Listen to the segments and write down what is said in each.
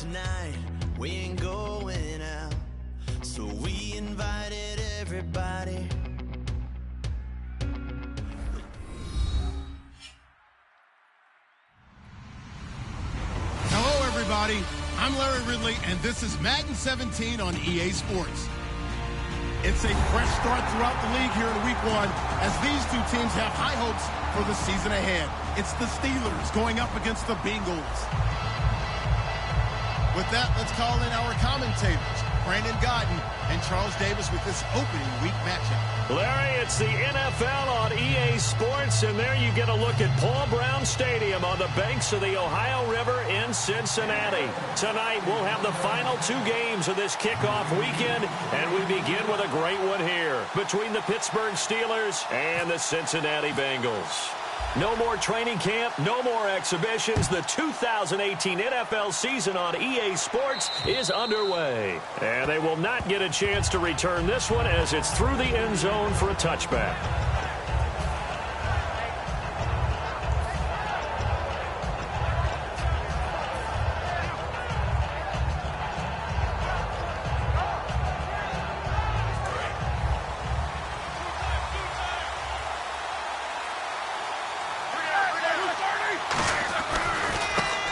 tonight, we ain't going out. So we invited everybody. Hello, everybody. I'm Larry Ridley, and this is Madden 17 on EA Sports. It's a fresh start throughout the league here in Week 1 as these two teams have high hopes for the season ahead. It's the Steelers going up against the Bengals. With that, let's call in our commentators, Brandon Godden and Charles Davis, with this opening week matchup. Larry, it's the NFL on EA Sports, and there you get a look at Paul Brown Stadium on the banks of the Ohio River in Cincinnati. Tonight, we'll have the final two games of this kickoff weekend, and we begin with a great one here between the Pittsburgh Steelers and the Cincinnati Bengals. No more training camp, no more exhibitions. The 2018 NFL season on EA Sports is underway. And they will not get a chance to return this one as it's through the end zone for a touchback.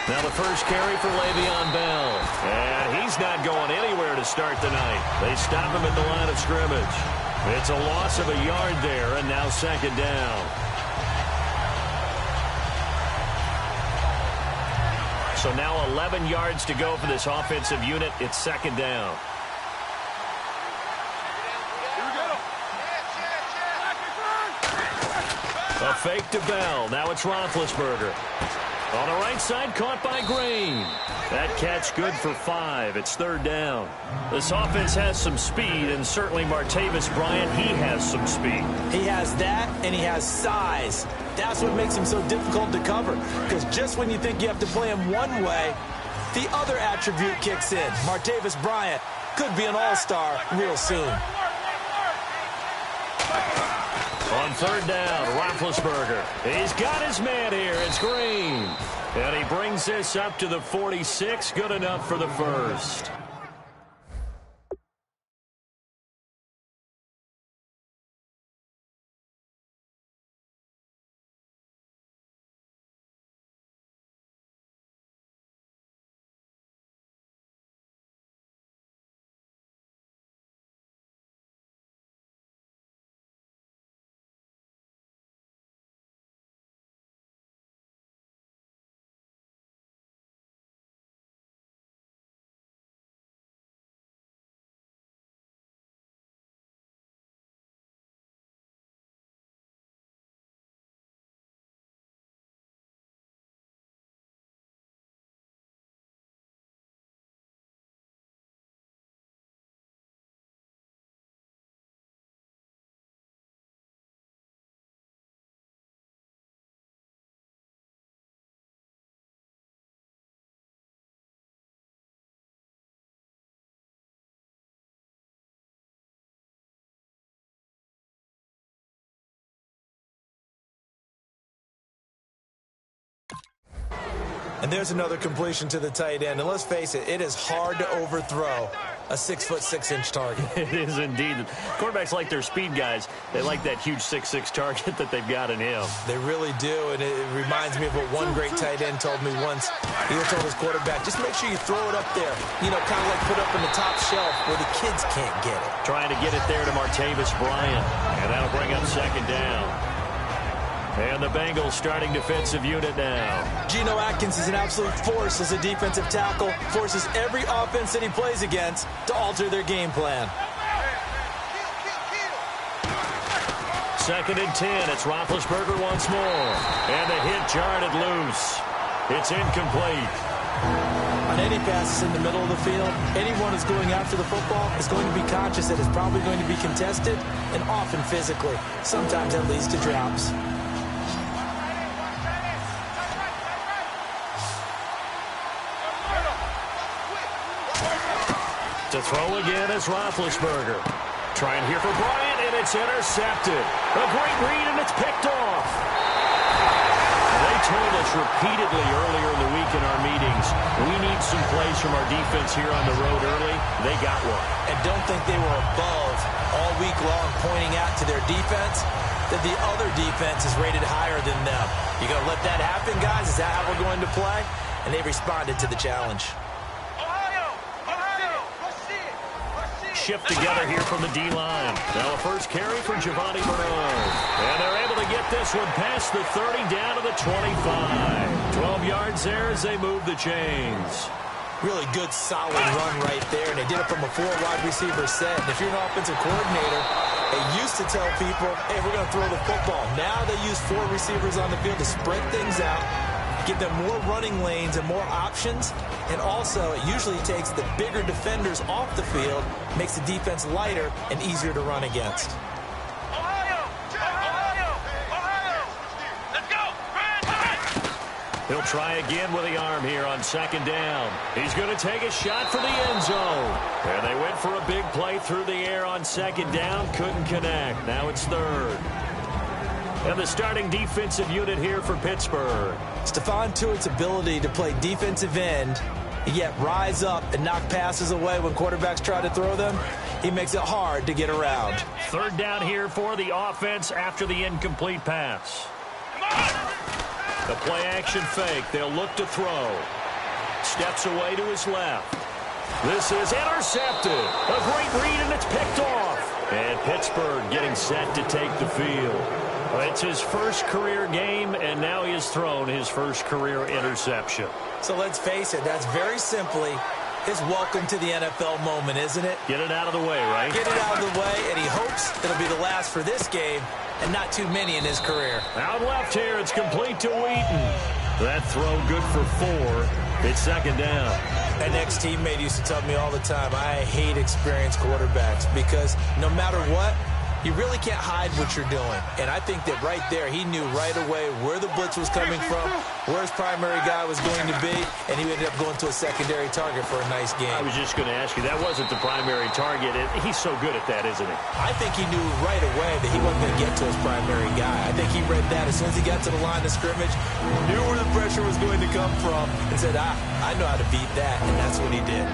Now the first carry for Le'Veon Bell. And he's not going anywhere to start the night. They stop him at the line of scrimmage. It's a loss of a yard there, and now second down. So now 11 yards to go for this offensive unit. It's second down. A fake to Bell. Now it's Roethlisberger. On the right side, caught by Green. That catch good for 5. It's third down. This offense has some speed, and certainly Martavis Bryant, he has some speed. He has that, and he has size. That's what makes him so difficult to cover, because just when you think you have to play him one way, the other attribute kicks in. Martavis Bryant could be an all-star real soon. On third down, Roethlisberger. He's got his man here. It's Green. And he brings this up to the 46. Good enough for the first. And there's another completion to the tight end. And let's face it, it is hard to overthrow a 6'6" target. It is indeed. Quarterbacks like their speed guys. They like that huge 6'6" target that they've got in him. They really do, and it reminds me of what one great tight end told me once. He told his quarterback, just make sure you throw it up there, you know, kind of like put up in the top shelf where the kids can't get it. Trying to get it there to Martavis Bryant, and that'll bring up second down. And the Bengals starting defensive unit now. Geno Atkins is an absolute force as a defensive tackle. Forces every offense that he plays against to alter their game plan. Second and 10. It's Roethlisberger once more. And the hit jarred it loose. It's incomplete. On any passes in the middle of the field, anyone who's going after the football is going to be conscious that it's probably going to be contested, and often physically. Sometimes that leads to drops. To throw again is Roethlisberger. Trying here for Bryant, and it's intercepted. A great read, and it's picked off. They told us repeatedly earlier in the week in our meetings, we need some plays from our defense here on the road early. They got one. And don't think they were above all week long pointing out to their defense that the other defense is rated higher than them. You going to let that happen, guys? Is that how we're going to play? And they responded to the challenge. Shift together here from the D-line. Now a first carry for Giovanni Bernard. And they're able to get this one past the 30 down to the 25. 12 yards there as they move the chains. Really good, solid run right there. And they did it from a 4-wide receiver set. And if you're an offensive coordinator, they used to tell people, hey, we're going to throw the football. Now they use 4 receivers on the field to spread things out, give them more running lanes and more options. And also, it usually takes the bigger defenders off the field, makes the defense lighter and easier to run against. He'll try again with the arm here on second down. He's going to take a shot for the end zone. And they went for a big play through the air on second down. Couldn't connect. Now it's third. And the starting defensive unit here for Pittsburgh. Stephon Tuitt's ability to play defensive end, yet rise up and knock passes away when quarterbacks try to throw them, he makes it hard to get around. Third down here for the offense after the incomplete pass. The play-action fake. They'll look to throw. Steps away to his left. This is intercepted. A great read, and it's picked off. And Pittsburgh getting set to take the field. It's his first career game, and now he has thrown his first career interception. So let's face it, that's very simply his welcome to the NFL moment, isn't it? Get it out of the way, right? Get it out of the way, and he hopes it'll be the last for this game and not too many in his career. Out left here, it's complete to Wheaton. That throw good for 4. It's second down. An ex-teammate used to tell me all the time, I hate experienced quarterbacks because no matter what, you really can't hide what you're doing. And I think that right there, he knew right away where the blitz was coming from, where his primary guy was going to be, and he ended up going to a secondary target for a nice game. I was just going to ask you, that wasn't the primary target. He's so good at that, isn't he? I think he knew right away that he wasn't going to get to his primary guy. I think he read that as soon as he got to the line of scrimmage, knew where the pressure was going to come from, and said, I know how to beat that, and that's what he did.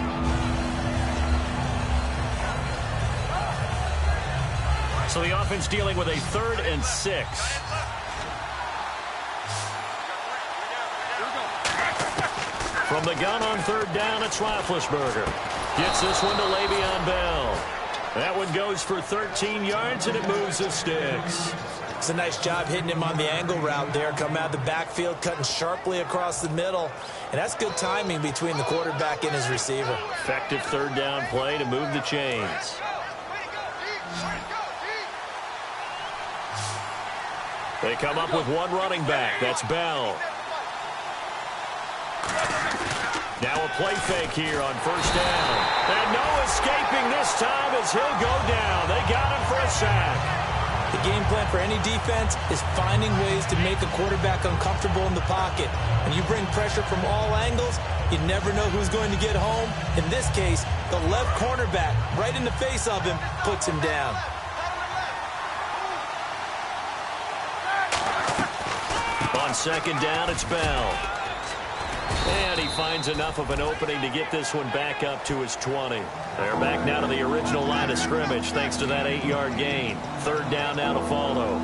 So the offense dealing with a 3rd and 6. From the gun on 3rd down, it's Roethlisberger. Gets this one to Le'Veon Bell. That one goes for 13 yards, and it moves the sticks. It's a nice job hitting him on the angle route there. Coming out of the backfield, cutting sharply across the middle. And that's good timing between the quarterback and his receiver. Effective 3rd down play to move the chains. They come up with one running back. That's Bell. Now a play fake here on 1st down. And no escaping this time as he'll go down. They got him for a sack. The game plan for any defense is finding ways to make a quarterback uncomfortable in the pocket. When you bring pressure from all angles, you never know who's going to get home. In this case, the left cornerback, right in the face of him, puts him down. On 2nd down, it's Bell. And he finds enough of an opening to get this one back up to his 20. They're back now to the original line of scrimmage thanks to that 8-yard gain. 3rd down now to follow.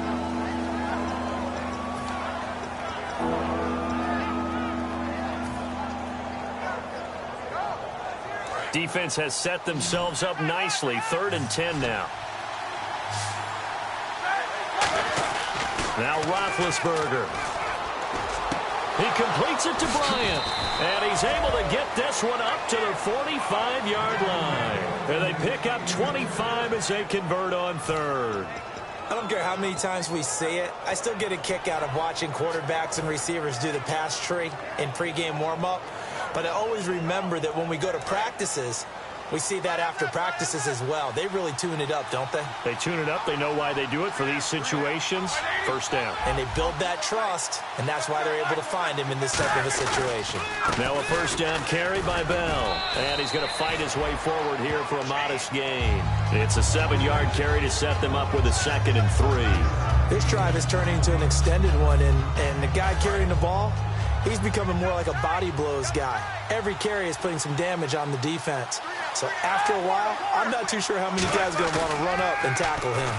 Defense has set themselves up nicely. 3rd and 10 now. Now Roethlisberger. He completes it to Bryant. And he's able to get this one up to the 45-yard line. And they pick up 25 as they convert on 3rd. I don't care how many times we see it. I still get a kick out of watching quarterbacks and receivers do the pass tree in pregame warm-up. But I always remember that when we go to practices, We see that after practices as well. They really tune it up, don't they? They tune it up. They know why they do it for these situations. First down. And they build that trust, and that's why they're able to find him in this type of a situation. Now a first down carry by Bell. And he's going to fight his way forward here for a modest gain. It's a 7-yard carry to set them up with a 2nd and 3. This drive is turning into an extended one, and the guy carrying the ball, he's becoming more like a body blows guy. Every carry is putting some damage on the defense. So after a while, I'm not too sure how many guys are going to want to run up and tackle him.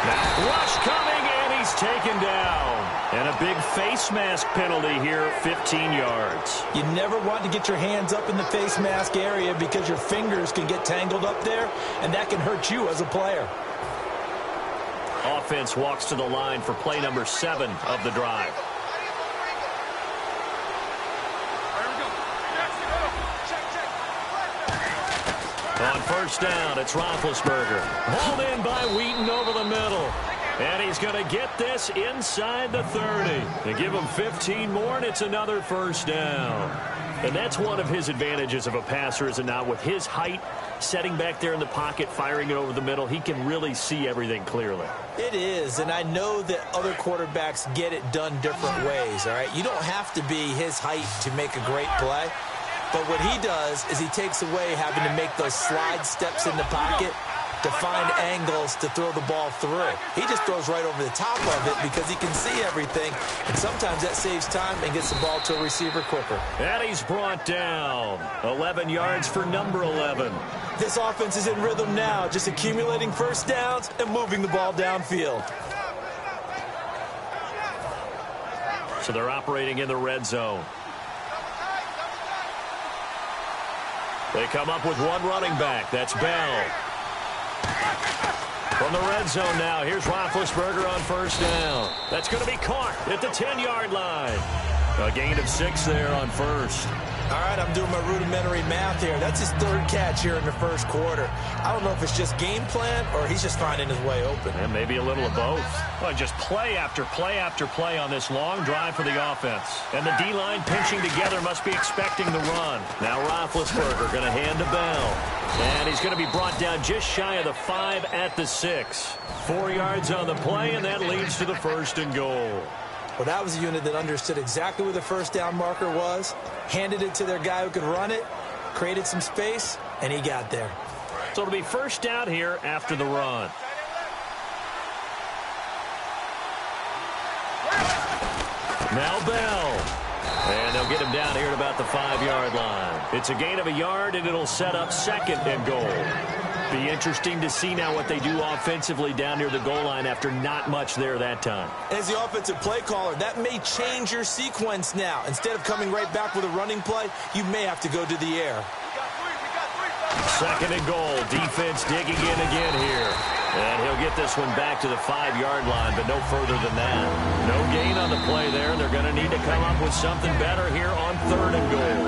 Now rush coming, and he's taken down. And a big face mask penalty here, 15 yards. You never want to get your hands up in the face mask area because your fingers can get tangled up there, and that can hurt you as a player. Offense walks to the line for play number 7 of the drive. On first down, it's Roethlisberger. Hauled in by Wheaton over the middle. And he's going to get this inside the 30. They give him 15 more, and it's another first down. And that's one of his advantages of a passer, is it not? With his height, setting back there in the pocket, firing it over the middle, he can really see everything clearly. It is, and I know that other quarterbacks get it done different ways, all right? You don't have to be his height to make a great play. But what he does is he takes away having to make those slide steps in the pocket to find angles to throw the ball through. He just throws right over the top of it because he can see everything, and sometimes that saves time and gets the ball to a receiver quicker. And he's brought down. 11 yards for number 11. This offense is in rhythm now, just accumulating first downs and moving the ball downfield. So they're operating in the red zone. They come up with one running back. That's Bell. From the red zone now, here's Roethlisberger on first down. That's going to be caught at the 10-yard line. A gain of 6 there on first. All right, I'm doing my rudimentary math here. That's his 3rd catch here in the first quarter. I don't know if it's just game plan or he's just finding his way open. And maybe a little of both. Well, just play after play after play on this long drive for the offense. And the D-line pinching together must be expecting the run. Now Roethlisberger going to hand to Bell. And he's going to be brought down just shy of the 5 at the 6. 4 yards on the play, and that leads to the 1st and goal. Well, that was a unit that understood exactly where the first down marker was, handed it to their guy who could run it, created some space, and he got there. So it'll be first down here after the run. Now Bell. And they'll get him down here at about the 5-yard line. It's a gain of a yard, and it'll set up 2nd and goal. Be interesting to see now what they do offensively down near the goal line after not much there that time. As the offensive play caller, that may change your sequence now. Instead of coming right back with a running play, you may have to go to the air. 2nd and goal. Defense digging in again here. And he'll get this one back to the 5-yard line, but no further than that. No gain on the play there. They're going to need to come up with something better here on 3rd and goal.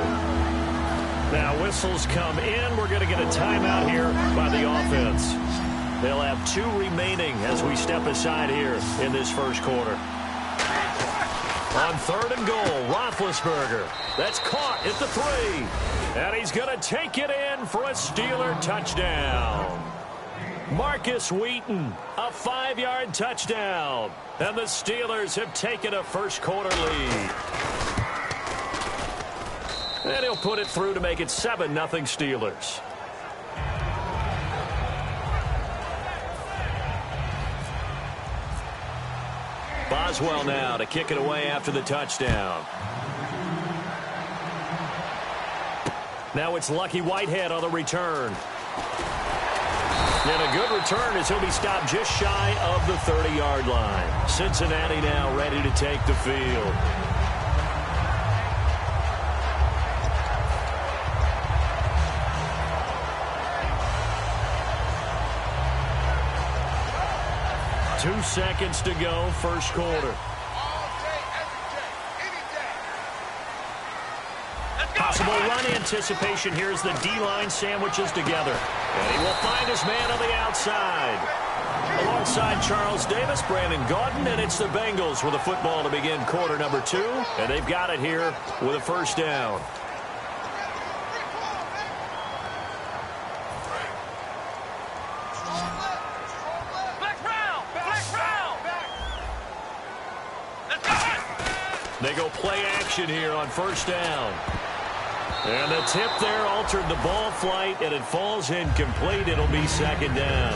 Now whistles come in. We're going to get a timeout here by the offense. They'll have 2 remaining as we step aside here in this first quarter. On 3rd and goal, Roethlisberger. That's caught at the 3. And he's going to take it in for a Steeler touchdown. Marcus Wheaton, a 5-yard touchdown. And the Steelers have taken a first quarter lead. And he'll put it through to make it 7-0 Steelers. Boswell now to kick it away after the touchdown. Now it's Lucky Whitehead on the return. And a good return as he'll be stopped just shy of the 30-yard line. Cincinnati now ready to take the field. Two seconds to go, first quarter. Possible run anticipation here as the D-line sandwiches together. And he will find his man on the outside. Alongside Charles Davis, Brandon Gaudin, and it's the Bengals with a football to begin quarter number 2. And they've got it here with a first down. They go play action here on first down. And the tip there altered the ball flight, and it falls incomplete. It'll be second down.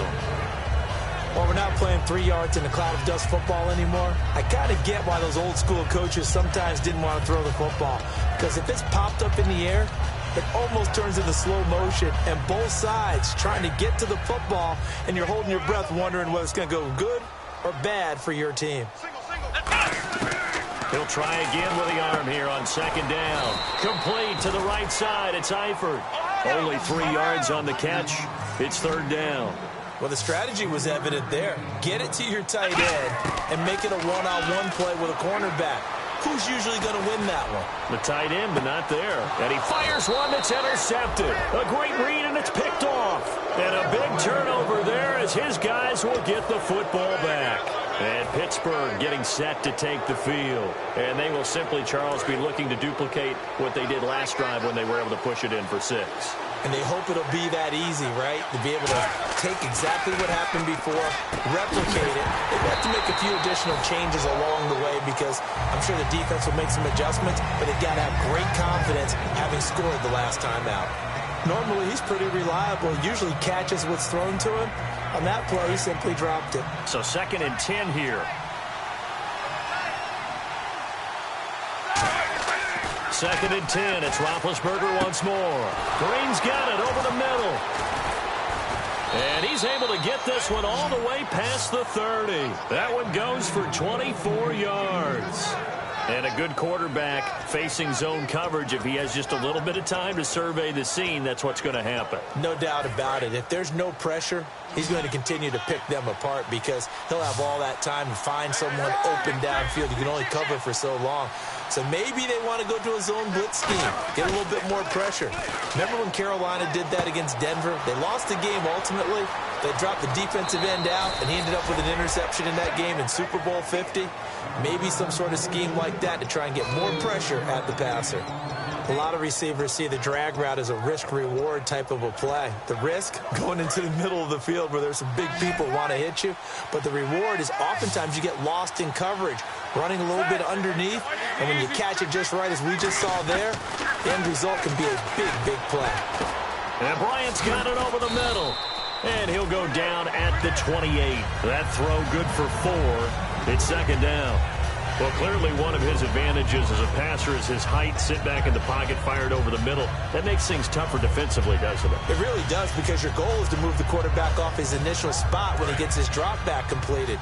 Well, we're not playing 3 yards in a cloud of dust football anymore. I kind of get why those old school coaches sometimes didn't want to throw the football. Because if it's popped up in the air, it almost turns into slow motion, and both sides trying to get to the football, and you're holding your breath wondering whether it's going to go good or bad for your team. He'll try again with the arm here on second down. Complete to the right side. It's Eifert. Only 3 yards on the catch. It's third down. Well, the strategy was evident there. Get it to your tight end and make it a one-on-one play with a cornerback. Who's usually going to win that one? The tight end, but not there. And he fires one that's intercepted. A great read, and it's picked off. And a big turnover there as his guys will get the football back. And Pittsburgh getting set to take the field. And they will simply, Charles, be looking to duplicate what they did last drive when they were able to push it in for 6. And they hope it'll be that easy, right? To be able to take exactly what happened before, replicate it. They have to make a few additional changes along the way because I'm sure the defense will make some adjustments, but they've got to have great confidence having scored the last time out. Normally, he's pretty reliable. He usually catches what's thrown to him. On that play, he simply dropped it. So 2nd and 10 here. 2nd and 10. It's Roethlisberger once more. Green's got it over the middle. And he's able to get this one all the way past the 30. That one goes for 24 yards. And a good quarterback facing zone coverage. If he has just a little bit of time to survey the scene, that's what's going to happen. No doubt about it. If there's no pressure, he's going to continue to pick them apart because he'll have all that time to find someone open downfield. You can only cover for so long. So maybe they want to go to a zone blitz scheme, get a little bit more pressure. Remember when Carolina did that against Denver? They lost the game ultimately. They dropped the defensive end out, and he ended up with an interception in that game in Super Bowl 50. Maybe some sort of scheme like that to try and get more pressure at the passer. A lot of receivers see the drag route as a risk-reward type of a play. The risk, going into the middle of the field where there's some big people want to hit you. But the reward is oftentimes you get lost in coverage, running a little bit underneath. And when you catch it just right, as we just saw there, the end result can be a big, big play. And Bryant's got it over the middle. And he'll go down at the 28. That throw good for 4. It's second down. Well, clearly one of his advantages as a passer is his height, sit back in the pocket, fired over the middle. That makes things tougher defensively, doesn't it? It really does, because your goal is to move the quarterback off his initial spot when he gets his drop back completed.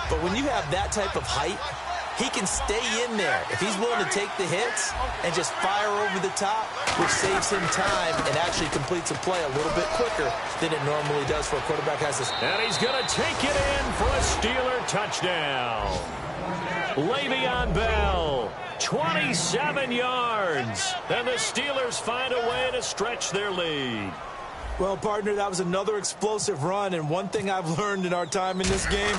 But when you have that type of height, he can stay in there if he's willing to take the hits and just fire over the top, which saves him time and actually completes a play a little bit quicker than it normally does for a quarterback has this. And he's going to take it in for a Steeler touchdown. Le'Veon Bell, 27 yards. And the Steelers find a way to stretch their lead. Well, partner, that was another explosive run. And one thing I've learned in our time in this game,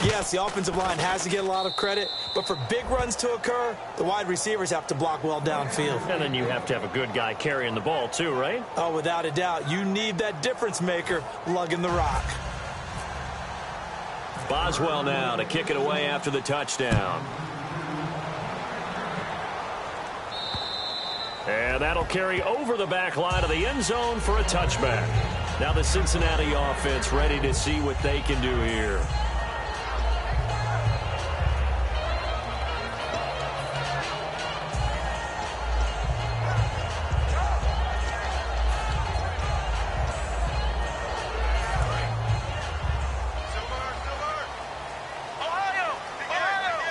yes, the offensive line has to get a lot of credit, but for big runs to occur, the wide receivers have to block well downfield. And then you have to have a good guy carrying the ball too, right? Oh, without a doubt. You need that difference maker lugging the rock. Boswell now to kick it away after the touchdown. And that'll carry over the back line of the end zone for a touchback. Now the Cincinnati offense ready to see what they can do here.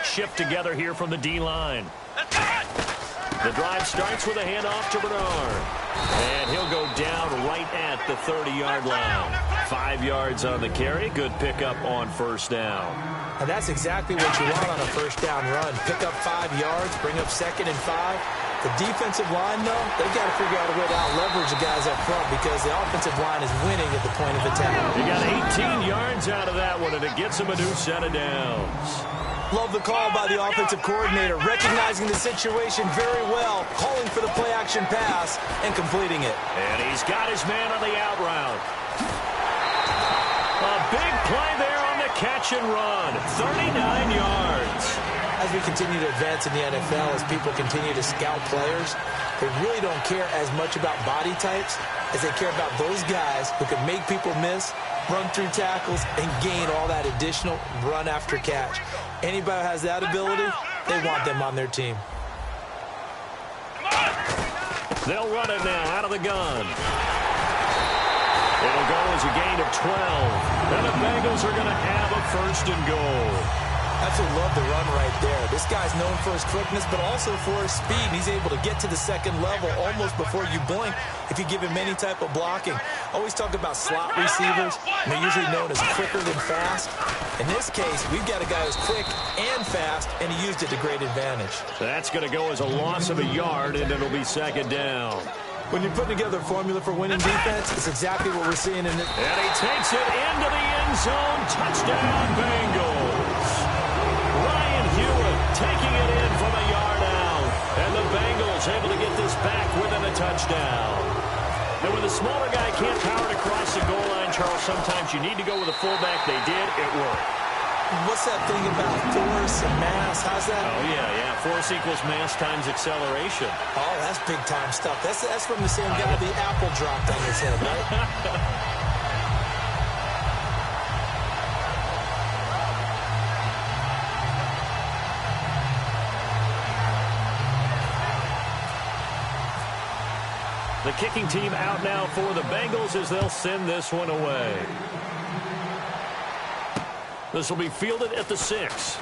Shift together here from the D-line. The drive starts with a handoff to Bernard. And he'll go down right at the 30-yard line. 5 yards on the carry. Good pickup on first down. And that's exactly what you want on a first down run. Pick up 5 yards, bring up 2nd and 5. The defensive line, though, they've got to figure out a way to out-leverage the guys up front because the offensive line is winning at the point of attack. He got 18 yards out of that one, and it gets him a new set of downs. Love the call by the offensive coordinator, recognizing the situation very well, calling for the play-action pass and completing it. And he's got his man on the out route. A big play there on the catch and run. 39 yards. as we continue to advance in the NFL, as people continue to scout players, they really don't care as much about body types as they care about those guys who can make people miss, run through tackles, and gain all that additional run after catch. Anybody who has that ability, they want them on their team. They'll run it now out of the gun. It'll go as a gain of 12. And the Bengals are going to have a first and goal. Absolutely love the run right there. This guy's known for his quickness, but also for his speed. And he's able to get to the second level almost before you blink if you give him any type of blocking. Always talk about slot receivers, and they're usually known as quicker than fast. In this case, we've got a guy who's quick and fast, and he used it to great advantage. That's going to go as a loss of a yard, and it'll be second down. When you put together a formula for winning defense, it's exactly what we're seeing in it. And he takes it into the end zone. Touchdown, Bengals. Ryan Hewitt taking it in from a yard out. And the Bengals able to get this back within a touchdown. And when the smaller guy can't power it across the goal line, Charles, sometimes you need to go with a fullback. They did. It worked. What's that thing about force and mass? How's that? Oh, yeah. Force equals mass times acceleration. Oh, that's big-time stuff. That's from the same guy the apple dropped on his head, right? The kicking team out now for the Bengals as they'll send this one away. This will be fielded at the 6.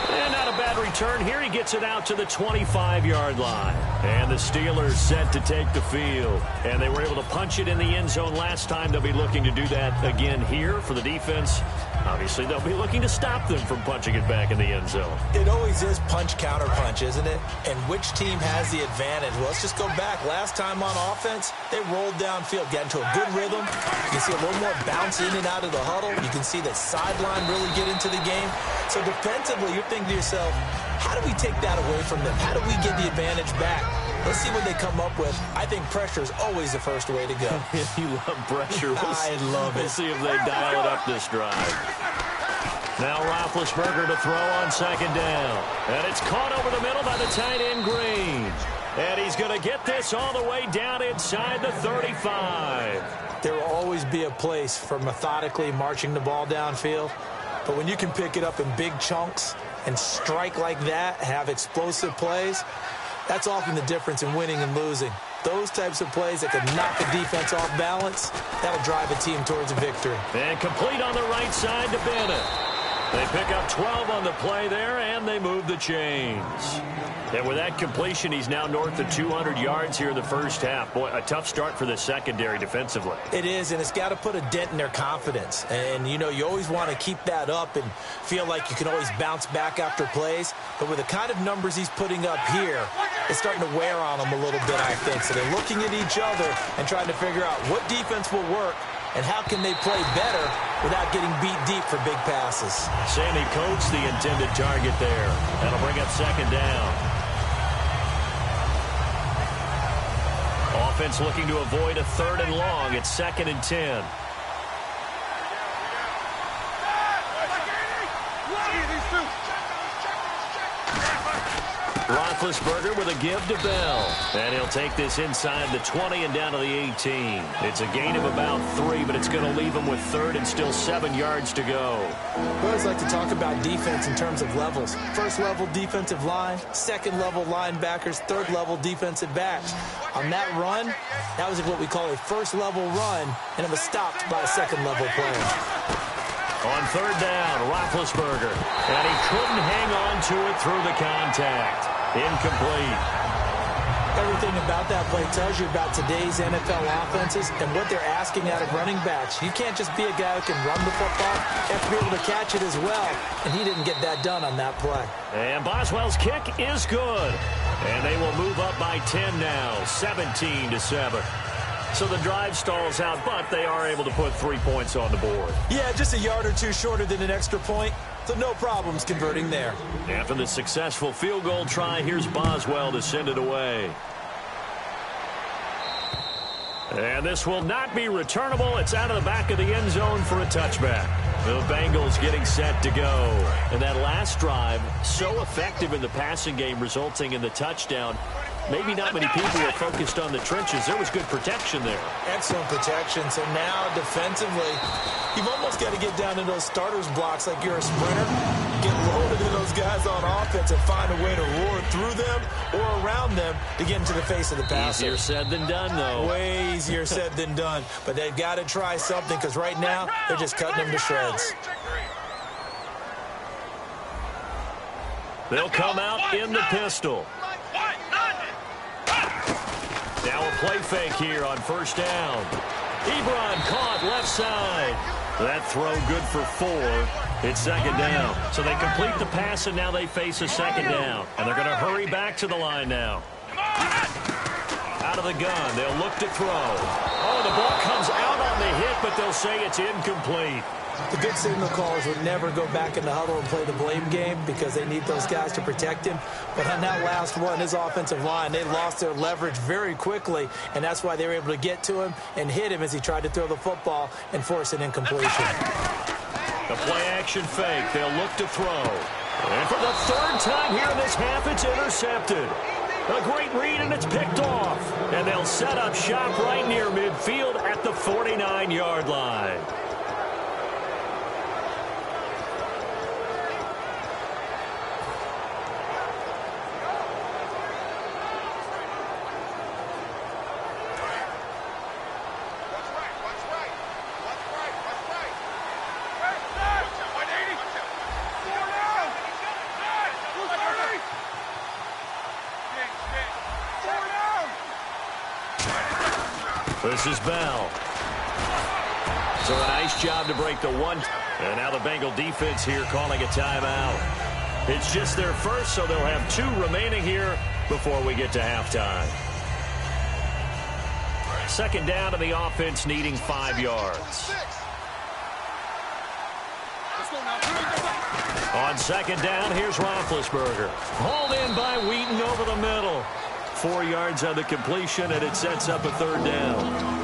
And not a bad return here. He gets it out to the 25-yard line. And the Steelers set to take the field. And they were able to punch it in the end zone last time. They'll be looking to do that again here for the defense. Obviously, they'll be looking to stop them from punching it back in the end zone. It always is punch-counter-punch, isn't it? And which team has the advantage? Well, let's just go back. Last time on offense, they rolled downfield, got into a good rhythm. You can see a little more bounce in and out of the huddle. You can see the sideline really get into the game. So defensively, you're thinking to yourself, how do we take that away from them? How do we get the advantage back? Let's see what they come up with. I think pressure is always the first way to go. You love pressure. I love it. We'll see if they dial it up this drive. Now Roethlisberger to throw on second down. And it's caught over the middle by the tight end Green. And he's going to get this all the way down inside the 35. There will always be a place for methodically marching the ball downfield. But when you can pick it up in big chunks and strike like that, have explosive plays, that's often the difference in winning and losing. Those types of plays that can knock a defense off balance, that'll drive a team towards a victory. And complete on the right side to Bennett. They pick up 12 on the play there, and they move the chains. And with that completion, he's now north of 200 yards here in the first half. Boy, a tough start for the secondary defensively. It is, and it's got to put a dent in their confidence. And, you know, you always want to keep that up and feel like you can always bounce back after plays. But with the kind of numbers he's putting up here, it's starting to wear on them a little bit, I think. So they're looking at each other and trying to figure out what defense will work and how can they play better without getting beat deep for big passes. Sammy Coates, the intended target there. That'll bring up second down. Offense looking to avoid a third and long. It's 2nd and 10. Roethlisberger with a give to Bell. And he'll take this inside the 20 and down to the 18. It's a gain of about 3, but it's going to leave him with 3rd and still 7 yards to go. We always like to talk about defense in terms of levels. First level defensive line, second level linebackers, third level defensive backs. On that run, that was what we call a first level run, and it was stopped by a second level player. On third down, Roethlisberger. And he couldn't hang on to it through the contact. Incomplete. Everything about that play tells you about today's NFL offenses and what they're asking out of running backs. You can't just be a guy who can run the football. You have to be able to catch it as well. And he didn't get that done on that play. And Boswell's kick is good. And they will move up by 10 now, 17-7. So the drive stalls out, but they are able to put 3 points on the board. Yeah, just a yard or two shorter than an extra point. So no problems converting there. After the successful field goal try, here's Boswell to send it away. And this will not be returnable. It's out of the back of the end zone for a touchback. The Bengals getting set to go. And that last drive, so effective in the passing game, resulting in the touchdown. Maybe not many people were focused on the trenches. There was good protection there. Excellent protection. So now defensively, you've almost got to get down to those starters blocks like you're a sprinter. Get loaded to those guys on offense and find a way to roar through them or around them to get into the face of the passer. Easier said than done, though. Way easier said than done. But they've got to try something because right now they're just cutting them to shreds. They'll come out in the pistol. Now a play fake here on first down. Ebron caught left side. That throw good for 4. It's second down. So they complete the pass, and now they face a second down. And they're going to hurry back to the line now. Out of the gun. They'll look to throw. Oh, the ball comes out on the hit, but they'll say it's incomplete. The good signal callers would never go back in the huddle and play the blame game because they need those guys to protect him. But on that last one, his offensive line, they lost their leverage very quickly, and that's why they were able to get to him and hit him as he tried to throw the football and force an incompletion. The play-action fake. They'll look to throw. And for the third time here in this half, it's intercepted. A great read, and it's picked off. And they'll set up shop right near midfield at the 49-yard line. This is Bell. So a nice job to break the one. And now the Bengal defense here calling a timeout. It's just their first, so they'll have 2 remaining here before we get to halftime. Second down to the offense, needing 5 yards. On second down, here's Roethlisberger. Hauled in by Wheaton over the middle. 4 yards on the completion, and it sets up a third down.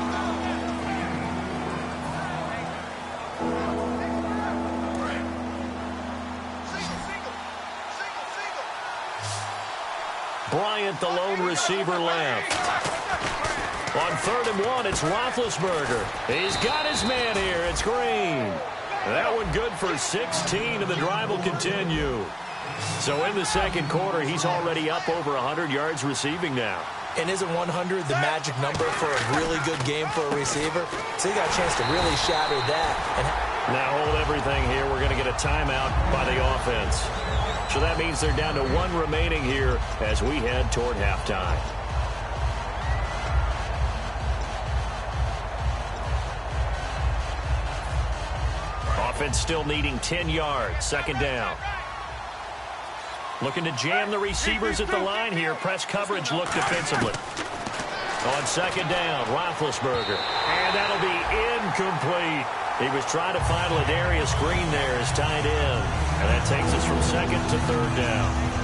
Bryant, the lone receiver, left. On 3rd and 1, it's Roethlisberger. He's got his man here. It's Green. That one good for 16, and the drive will continue. So in the second quarter, he's already up over 100 yards receiving now. And isn't 100 the magic number for a really good game for a receiver? So he got a chance to really shatter that. And now hold everything here. We're going to get a timeout by the offense. So that means they're down to 1 remaining here as we head toward halftime. Offense still needing 10 yards. Second down. Looking to jam the receivers at the line here. Press coverage look defensively. On second down, Roethlisberger. And that'll be incomplete. He was trying to find Ladarius Green there as tight end. And that takes us from second to third down.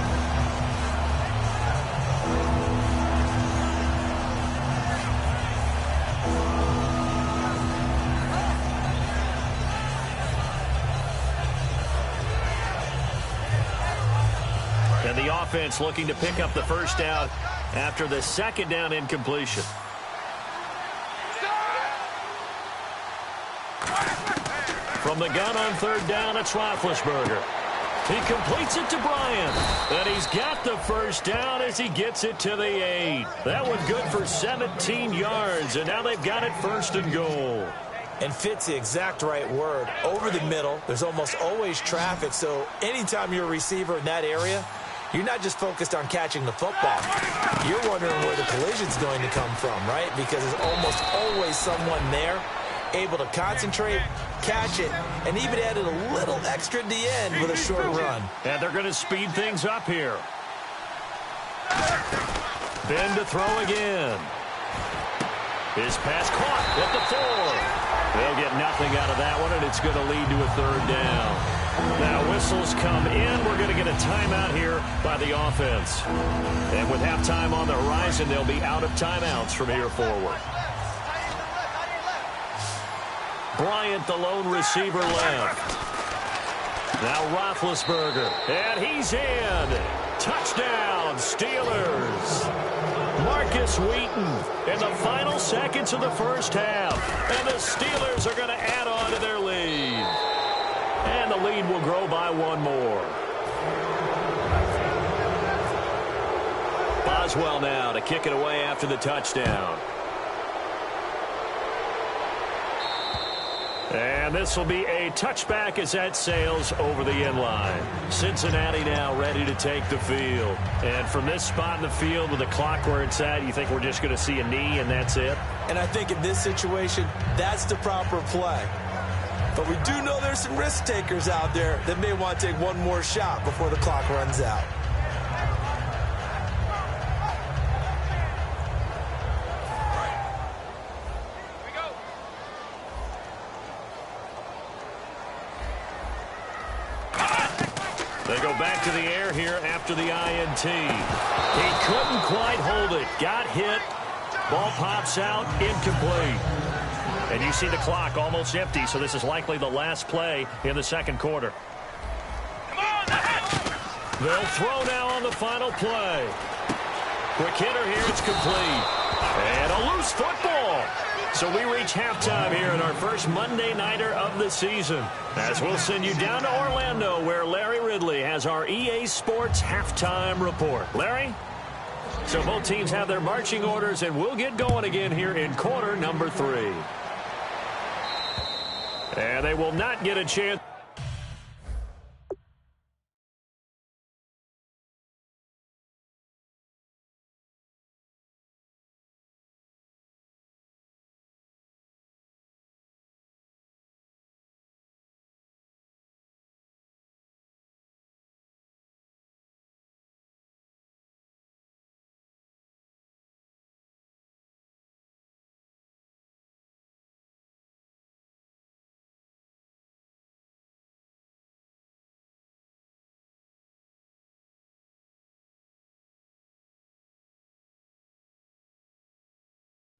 And the offense looking to pick up the first down after the second down incompletion. From the gun on third down, it's Roethlisberger. He completes it to Bryant. And he's got the first down as he gets it to the 8. That one good for 17 yards, and now they've got it 1st and goal. And fit's the exact right word. Over the middle, there's almost always traffic, so anytime you're a receiver in that area, you're not just focused on catching the football. You're wondering where the collision's going to come from, right? Because there's almost always someone there able to concentrate, catch it, and even added a little extra at the end with a short run. And they're going to speed things up here. Ben to throw again. His pass caught at the 4. They'll get nothing out of that one, and it's going to lead to a third down. Now whistles come in. We're going to get a timeout here by the offense. And with halftime on the horizon, they'll be out of timeouts from here forward. Bryant, the lone receiver, left. Now Roethlisberger, and he's in. Touchdown, Steelers. Marcus Wheaton in the final seconds of the first half. And the Steelers are going to add on to their lead. And the lead will grow by one more. Boswell now to kick it away after the touchdown. And this will be a touchback as that sails over the end line. Cincinnati now ready to take the field. And from this spot in the field with the clock where it's at, you think we're just going to see a knee and that's it? And I think in this situation, that's the proper play. But we do know there's some risk takers out there that may want to take one more shot before the clock runs out. They go back to the air here after the INT. He couldn't quite hold it. Got hit. Ball pops out. Incomplete. And you see the clock almost empty, so this is likely the last play in the second quarter. They'll throw now on the final play. Quick hitter here. It's complete. And a loose football. So we reach halftime here in our first Monday Nighter of the season. As we'll send you down to Orlando, where Larry Ridley has our EA Sports halftime report. Larry? So both teams have their marching orders, and we'll get going again here in quarter number 3. And they will not get a chance.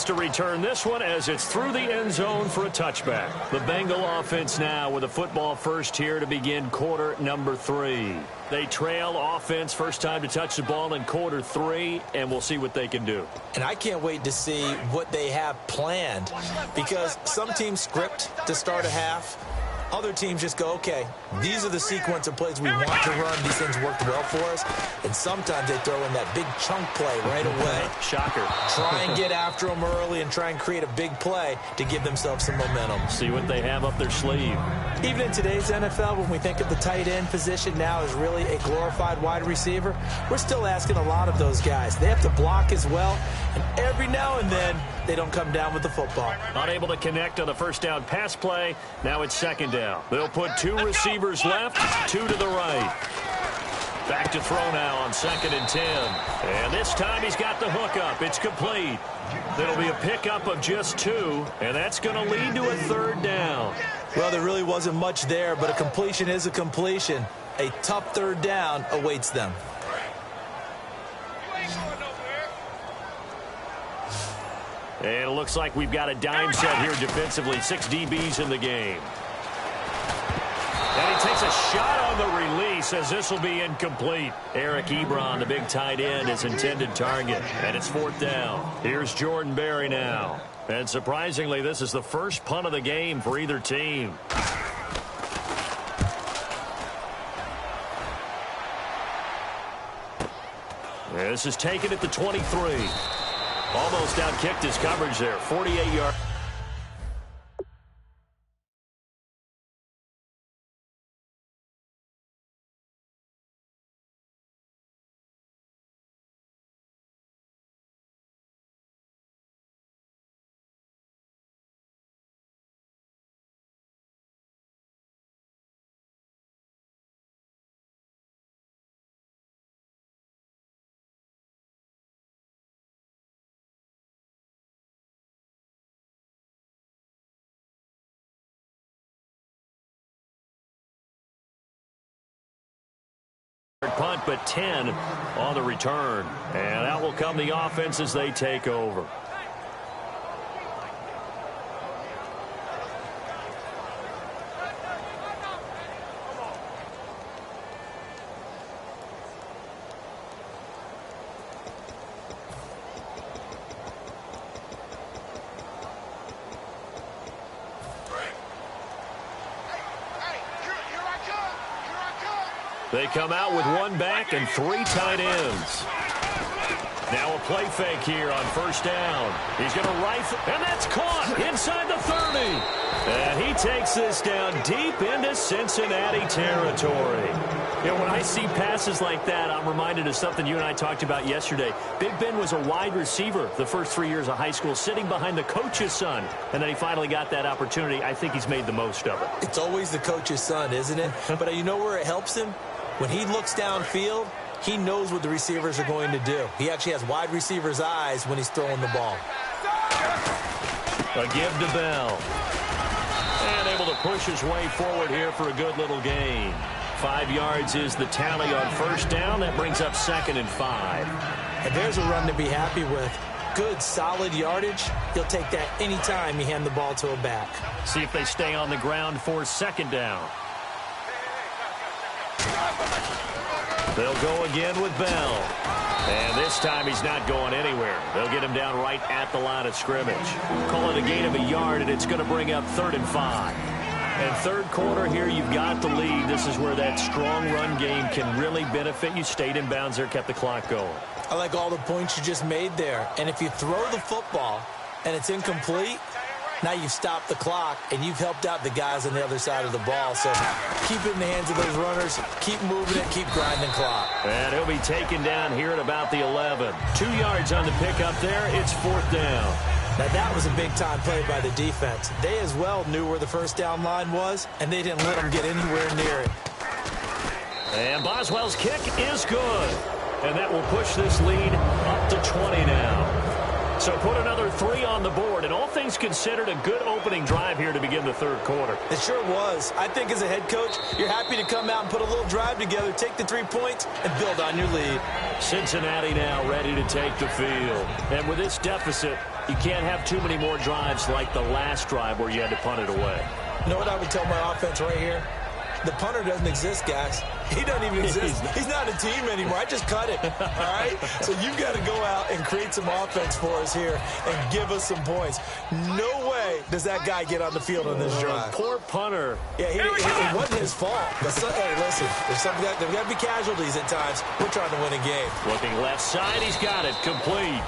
To return this one as it's through the end zone for a touchback. The Bengal offense now with a football first here to begin quarter number 3. They trail offense first time to touch the ball in quarter 3, and we'll see what they can do. And I can't wait to see what they have planned, because some teams script to start a half. Other teams just go, okay, these are the sequence of plays we want to run. These things worked well for us. And sometimes they throw in that big chunk play right away. Shocker. Try and get after them early and try and create a big play to give themselves some momentum. See what they have up their sleeve. Even in today's NFL, when we think of the tight end position now as really a glorified wide receiver, we're still asking a lot of those guys. They have to block as well, and every now and then they don't come down with the football. Unable to connect on the first down pass play. Now it's second down. They'll put 2 receivers left, 2 to the right. Back to throw now on 2nd and 10. And this time he's got the hook up. It's complete. It'll be a pickup of just 2, and that's going to lead to a 3rd down. Well, there really wasn't much there, but a completion is a completion. A tough 3rd down awaits them. And it looks like we've got a dime set here defensively. 6 DBs in the game. And he takes a shot on the release as this will be incomplete. Eric Ebron, the big tight end, his intended target. And it's 4th down. Here's Jordan Berry now. And surprisingly, this is the first punt of the game for either team. And this is taken at the 23. Almost outkicked his coverage there. 48 yards. Punt, but 10 on the return. And out will come the offense as they take over. They come out with one back and 3 tight ends. Now a play fake here on first down. He's going to rifle, and that's caught inside the 30. And he takes this down deep into Cincinnati territory. You know, when I see passes like that, I'm reminded of something you and I talked about yesterday. Big Ben was a wide receiver the first 3 years of high school, sitting behind the coach's son. And then he finally got that opportunity. I think he's made the most of it. It's always the coach's son, isn't it? But you know where it helps him? When he looks downfield, he knows what the receivers are going to do. He actually has wide receivers' eyes when he's throwing the ball. A give to Bell. And able to push his way forward here for a good little gain. 5 yards is the tally on first down. That brings up 2nd and 5. And there's a run to be happy with. Good, solid yardage. He'll take that any time you hand the ball to a back. See if they stay on the ground for 2nd down. They'll go again with Bell. And this time he's not going anywhere. They'll get him down right at the line of scrimmage. Call it a gain of a yard, and it's going to bring up 3rd and 5. And third quarter here, you've got the lead. This is where that strong run game can really benefit you. Stayed in bounds there, kept the clock going. I like all the points you just made there. And if you throw the football and it's incomplete, now you've stopped the clock, and you've helped out the guys on the other side of the ball. So keep it in the hands of those runners. Keep moving it. Keep grinding clock. And he'll be taken down here at about the 11. 2 yards on the pickup there. It's 4th down. Now, that was a big-time play by the defense. They as well knew where the first down line was, and they didn't let them get anywhere near it. And Boswell's kick is good. And that will push this lead up to 20 now. So put another 3 on the board, and all things considered, a good opening drive here to begin the third quarter. It sure was. I think as a head coach, you're happy to come out and put a little drive together, take the 3 points, and build on your lead. Cincinnati now ready to take the field. And with this deficit, you can't have too many more drives like the last drive where you had to punt it away. You know what I would tell my offense right here? The punter doesn't exist, guys. He doesn't even exist. He's not a team anymore. I just cut it, all right? So you've got to go out and create some offense for us here and give us some points. No way does that guy get on the field on this drive. Poor punter. Yeah, it wasn't his fault. But hey, listen, there's got to be casualties at times. We're trying to win a game. Looking left side, he's got it complete.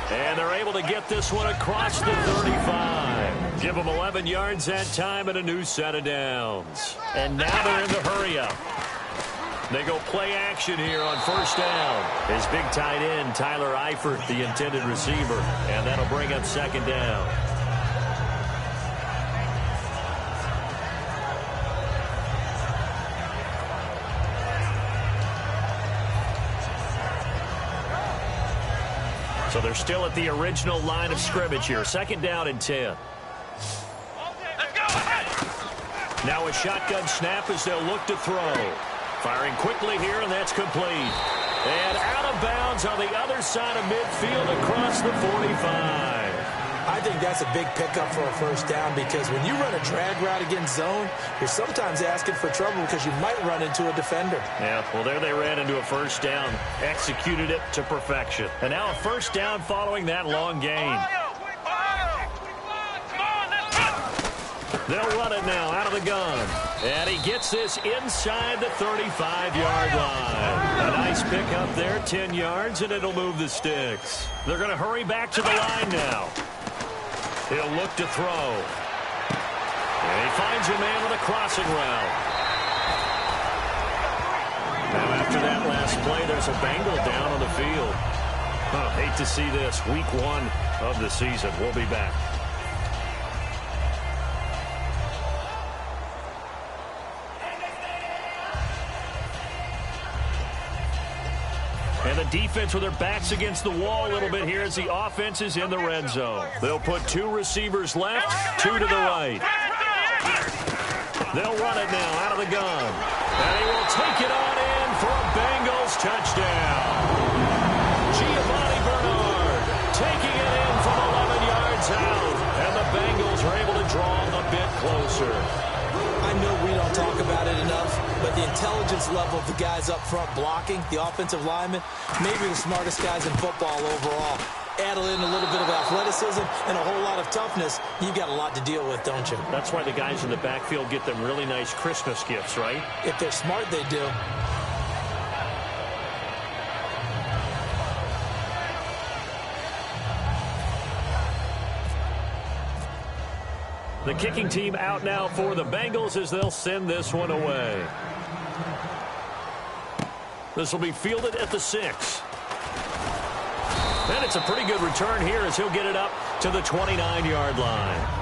And they're able to get this one across the 35. Give them 11 yards that time and a new set of downs. And now they're in the hurry-up. They go play action here on first down. His big tight end, Tyler Eifert, the intended receiver. And that'll bring up 2nd down. So they're still at the original line of scrimmage here. 2nd down and 10. Now a shotgun snap as they'll look to throw. Firing quickly here, and that's complete. And out of bounds on the other side of midfield across the 45. I think that's a big pickup for a first down because when you run a drag route against zone, you're sometimes asking for trouble because you might run into a defender. Yeah, well, there they ran into a first down. Executed it to perfection. And now a first down following that long gain. They'll run it now out of the gun. And he gets this inside the 35-yard line. A nice pickup there, 10 yards, and it'll move the sticks. They're going to hurry back to the line now. He'll look to throw. And he finds a man with a crossing route. Now after that last play, there's a Bengal down on the field. Hate to see this. Week 1 of the season. We'll be back. And the defense with their backs against the wall a little bit here as the offense is in the red zone. They'll put 2 receivers left, 2 to the right. They'll run it now out of the gun. And he will take it on in for a Bengals touchdown. Giovanni Bernard taking it in from 11 yards out. And the Bengals are able to draw a bit closer. I know we don't talk about it enough, but the intelligence level of the guys up front blocking, the offensive linemen, maybe the smartest guys in football overall. Add in a little bit of athleticism and a whole lot of toughness, you've got a lot to deal with, don't you? That's why the guys in the backfield get them really nice Christmas gifts, right? If they're smart, they do. The kicking team out now for the Bengals as they'll send this one away. This will be fielded at the 6. And it's a pretty good return here as he'll get it up to the 29-yard line.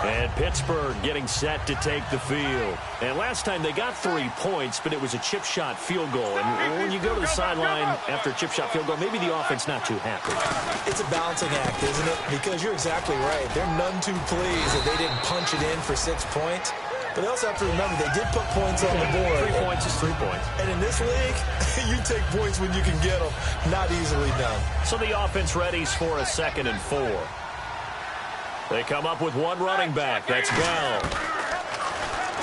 And Pittsburgh getting set to take the field. And last time they got 3 points, but it was a chip shot field goal. And when you go to the sideline after a chip shot field goal, maybe the offense not too happy. It's a balancing act, isn't it? Because you're exactly right. They're none too pleased that they didn't punch it in for 6 points. But they also have to remember they did put points on the board. 3 points is 3 points. And in this league, you take points when you can get them. Not easily done. So the offense readies for a 2nd and 4. They come up with one running back. That's Bell.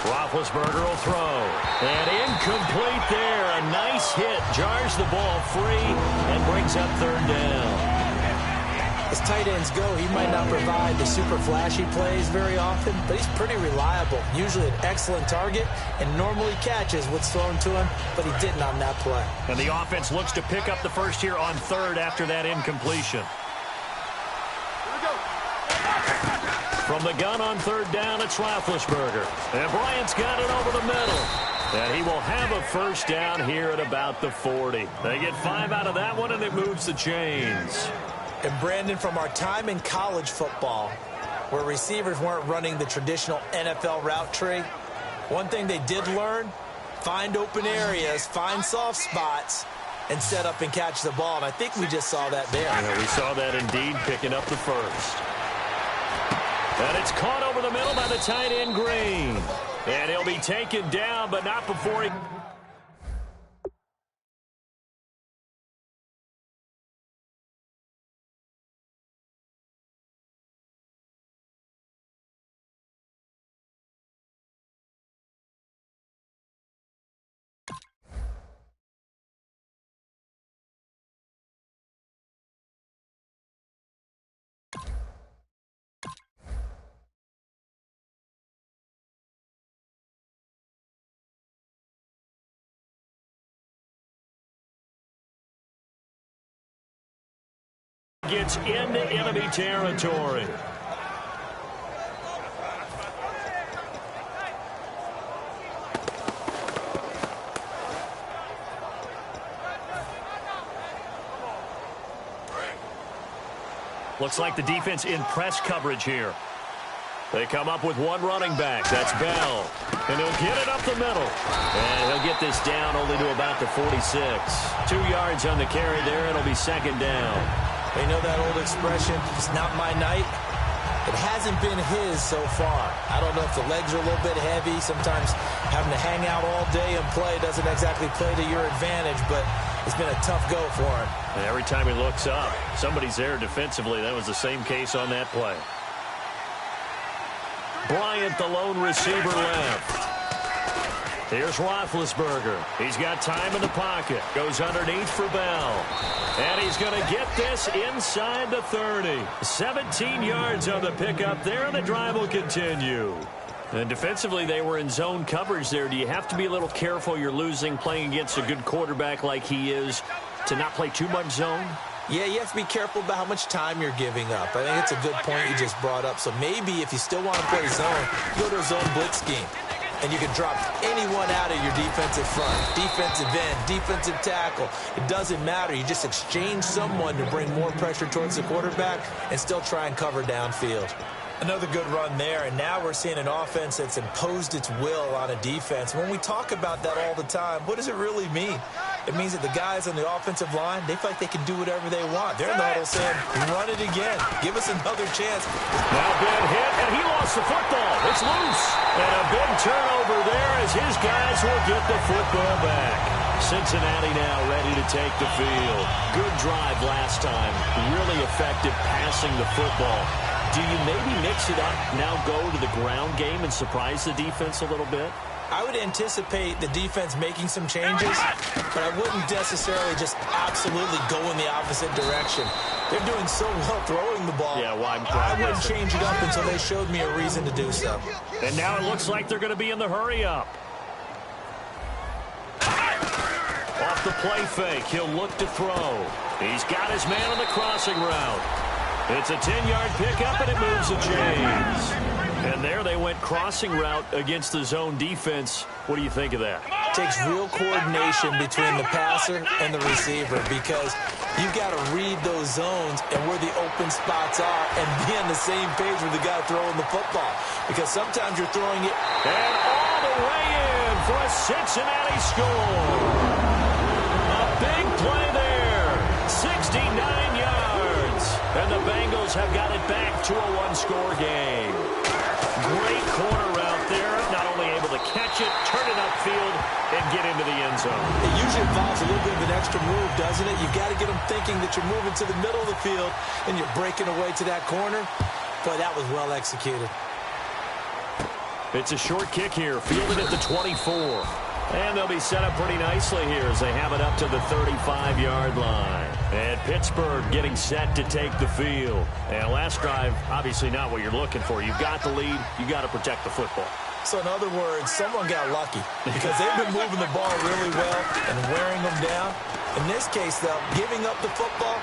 Roethlisberger will throw. And incomplete there. A nice hit. Jars the ball free and brings up 3rd down. As tight ends go, he might not provide the super flashy plays very often, but he's pretty reliable. Usually an excellent target and normally catches what's thrown to him, but he didn't on that play. And the offense looks to pick up the first here on 3rd after that incompletion. From the gun on 3rd down, it's Roethlisberger. And Bryant's got it over the middle. And he will have a first down here at about the 40. They get 5 out of that one, and it moves the chains. And Brandon, from our time in college football, where receivers weren't running the traditional NFL route tree, one thing they did learn, find open areas, find soft spots, and set up and catch the ball. And I think we just saw that there. Yeah, we saw that indeed, picking up the first. And it's caught over the middle by the tight end, Green. And he'll be taken down, but not before he... gets into enemy territory. Looks like the defense in press coverage here. They come up with one running back. That's Bell. And he'll get it up the middle. And he'll get this down only to about the 46. 2 yards on the carry there. It'll be 2nd down. You know that old expression, it's not my night? It hasn't been his so far. I don't know if the legs are a little bit heavy. Sometimes having to hang out all day and play doesn't exactly play to your advantage, but it's been a tough go for him. And every time he looks up, somebody's there defensively. That was the same case on that play. Bryant, the lone receiver, left. Here's Roethlisberger. He's got time in the pocket. Goes underneath for Bell. And he's going to get this inside the 30. 17 yards on the pickup there, and the drive will continue. And defensively, they were in zone coverage there. Do you have to be a little careful? You're losing playing against a good quarterback like he is to not play too much zone? Yeah, you have to be careful about how much time you're giving up. I think it's a good point you just brought up. So maybe if you still want to play zone, go to a zone blitz scheme. And you can drop anyone out of your defensive front, defensive end, defensive tackle. It doesn't matter. You just exchange someone to bring more pressure towards the quarterback and still try and cover downfield. Another good run there, and now we're seeing an offense that's imposed its will on a defense. When we talk about that all the time, what does it really mean? It means that the guys on the offensive line, they feel like they can do whatever they want. They're in the huddle saying, run it again. Give us another chance. Now bad hit, and he lost the football. It's loose. And a big turnover there as his guys will get the football back. Cincinnati now ready to take the field. Good drive last time. Really effective passing the football. Do you maybe mix it up, now go to the ground game and surprise the defense a little bit? I would anticipate the defense making some changes, but I wouldn't necessarily just absolutely go in the opposite direction. They're doing so well throwing the ball. Yeah, why I wouldn't change it up until they showed me a reason to do so. And now it looks like they're going to be in the hurry up. Off the play fake, he'll look to throw. He's got his man on the crossing route. It's a 10-yard pickup, and it moves the chains. And there they went crossing route against the zone defense. What do you think of that? It takes real coordination between the passer and the receiver because you've got to read those zones and where the open spots are and be on the same page with the guy throwing the football. Because sometimes you're throwing it. And all the way in for a Cincinnati score. A big play there. 69 yards. And the Bengals have got it back to a one-score game. Great corner route there. Not only able to catch it, turn it upfield, and get into the end zone. It usually involves a little bit of an extra move, doesn't it? You've got to get them thinking that you're moving to the middle of the field and you're breaking away to that corner. Boy, that was well executed. It's a short kick here, fielded at the 24. And they'll be set up pretty nicely here as they have it up to the 35-yard line. And Pittsburgh getting set to take the field. And last drive, obviously not what you're looking for. You've got the lead. You've got to protect the football. So in other words, someone got lucky because they've been moving the ball really well and wearing them down. In this case, though, giving up the football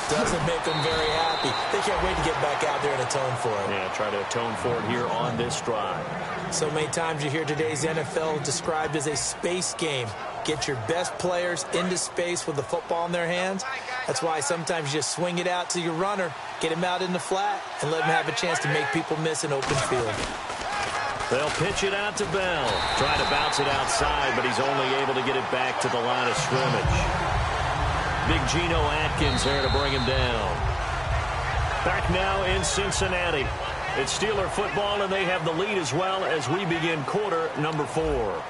doesn't make them very happy. They can't wait to get back out there and atone for it. Yeah, try to atone for it here on this drive. So many times you hear today's NFL described as a space game. Get your best players into space with the football in their hands. That's why sometimes you just swing it out to your runner, get him out in the flat, and let him have a chance to make people miss an open field. They'll pitch it out to Bell. Trying to bounce it outside, but he's only able to get it back to the line of scrimmage. Big Geno Atkins there to bring him down. Back now in Cincinnati. It's Steeler football, and they have the lead as well as we begin quarter number 4.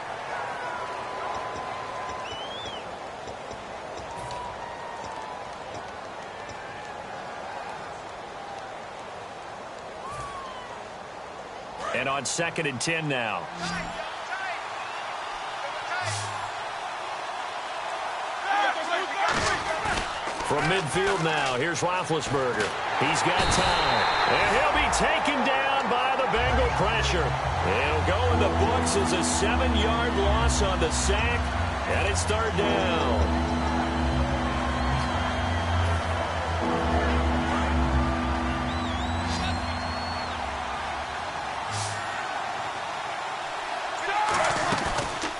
And on 2nd and 10 now. From midfield now, here's Roethlisberger. He's got time. And he'll be taken down by the Bengal pressure. It'll go in the books as a 7-yard loss on the sack. And it's 3rd down.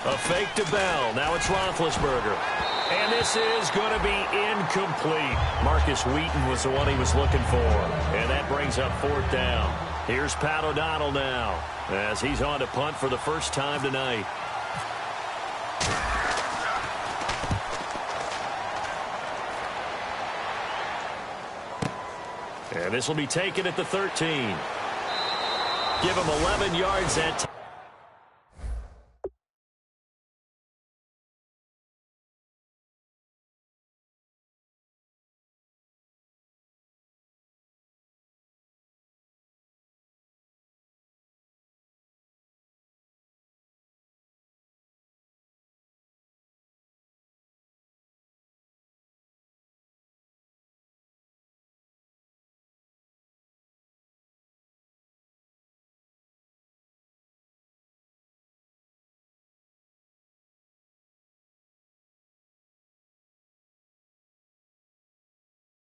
A fake to Bell. Now it's Roethlisberger. And this is going to be incomplete. Marcus Wheaton was the one he was looking for. And that brings up 4th down. Here's Pat O'Donnell now as he's on to punt for the first time tonight. And this will be taken at the 13. Give him 11 yards that time.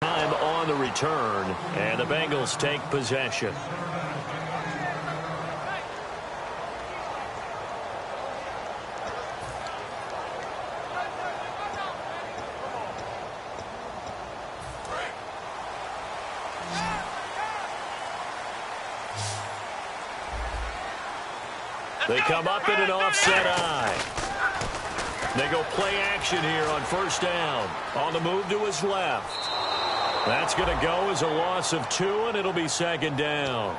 Time on the return, and the Bengals take possession. They come up in an offset eye. They go play action here on 1st down. On the move to his left. That's going to go as a loss of 2, and it'll be 2nd down.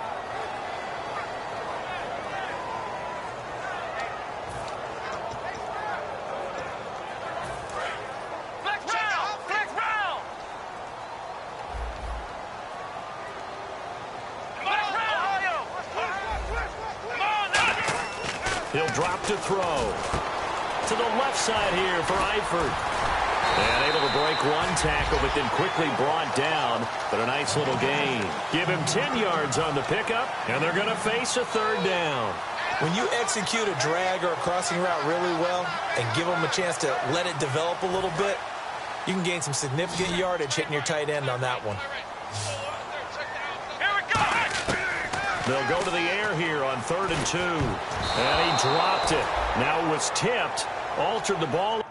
He'll drop to throw. To the left side here for Eifert. And able to break one tackle, but then quickly brought down. But a nice little gain. Give him 10 yards on the pickup, and they're going to face a 3rd down. When you execute a drag or a crossing route really well and give them a chance to let it develop a little bit, you can gain some significant yardage hitting your tight end on that one. They'll go to the air here on 3rd and 2. And he dropped it. Now it was tipped, altered the ball.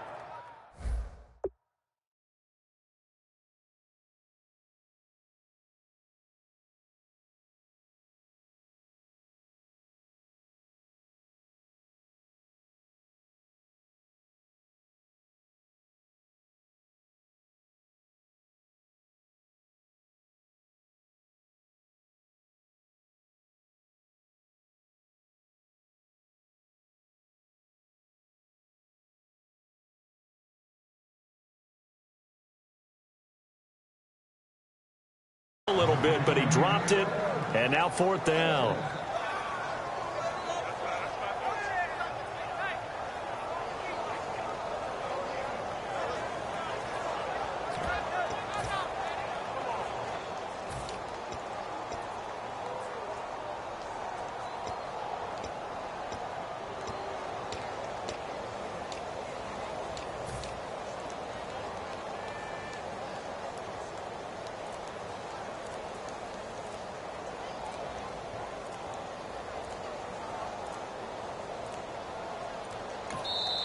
A little bit, but he dropped it, and now 4th down.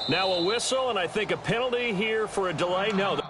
Now a whistle, and I think a penalty here for a delay. No.